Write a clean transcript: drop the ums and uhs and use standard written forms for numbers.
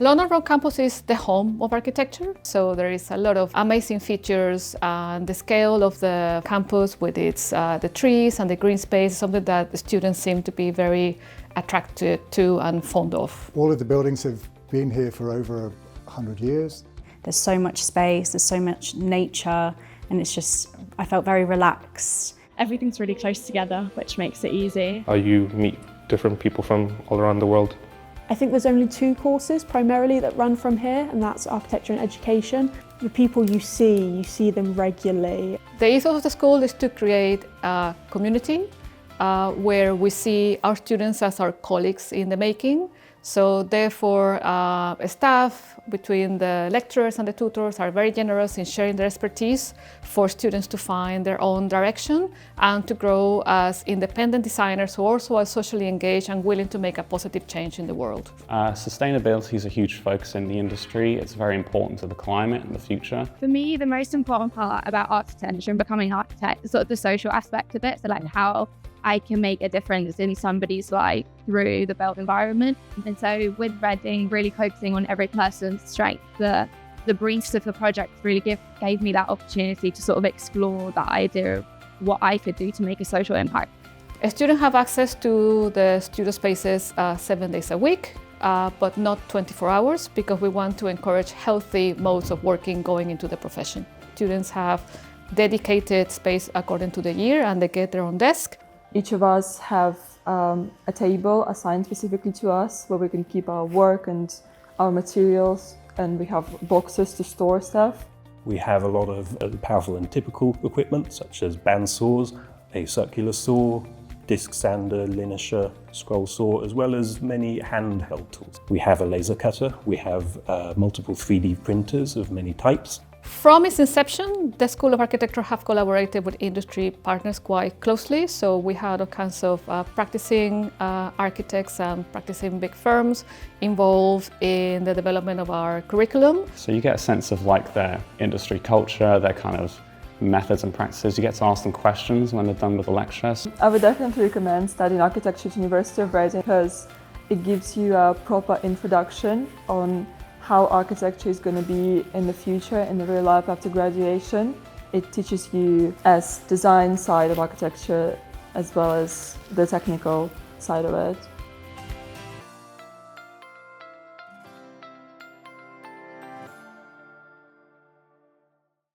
London Road Campus is the home of architecture, so there is a lot of amazing features, and the scale of the campus with its the trees and the green space is something that the students seem to be very attracted to and fond of. All of the buildings have been here for over 100 years. There's so much space, there's so much nature, and I felt very relaxed. Everything's really close together, which makes it easy. You meet different people from all around the world. I think there's only 2 courses primarily that run from here, and that's architecture and education. The people you see them regularly. The ethos of the school is to create a community where we see our students as our colleagues in the making. So therefore, staff between the lecturers and the tutors are very generous in sharing their expertise for students to find their own direction and to grow as independent designers who also are socially engaged and willing to make a positive change in the world. Sustainability is a huge focus in the industry. It's very important to the climate and the future. For me, the most important part about architecture and becoming an architect is sort of the social aspect of it. So like how I can make a difference in somebody's life through the built environment. And so with Reading, really focusing on every person's strength, the briefs of the project really gave me that opportunity to sort of explore that idea of what I could do to make a social impact. Students have access to the studio spaces 7 days a week, but not 24 hours, because we want to encourage healthy modes of working going into the profession. Students have dedicated space according to the year, and they get their own desk. Each of us have a table assigned specifically to us where we can keep our work and our materials, and we have boxes to store stuff. We have a lot of powerful and typical equipment such as band saws, a circular saw, disc sander, linisher, scroll saw, as well as many handheld tools. We have a laser cutter, we have multiple 3D printers of many types. From its inception, the School of Architecture have collaborated with industry partners quite closely. So we had all kinds of practicing architects and practicing big firms involved in the development of our curriculum. So you get a sense of like their industry culture, their kind of methods and practices. You get to ask them questions when they're done with the lectures. I would definitely recommend studying architecture at University of Reading because it gives you a proper introduction on how architecture is going to be in the future, in the real life after graduation. It teaches you as design side of architecture as well as the technical side of it.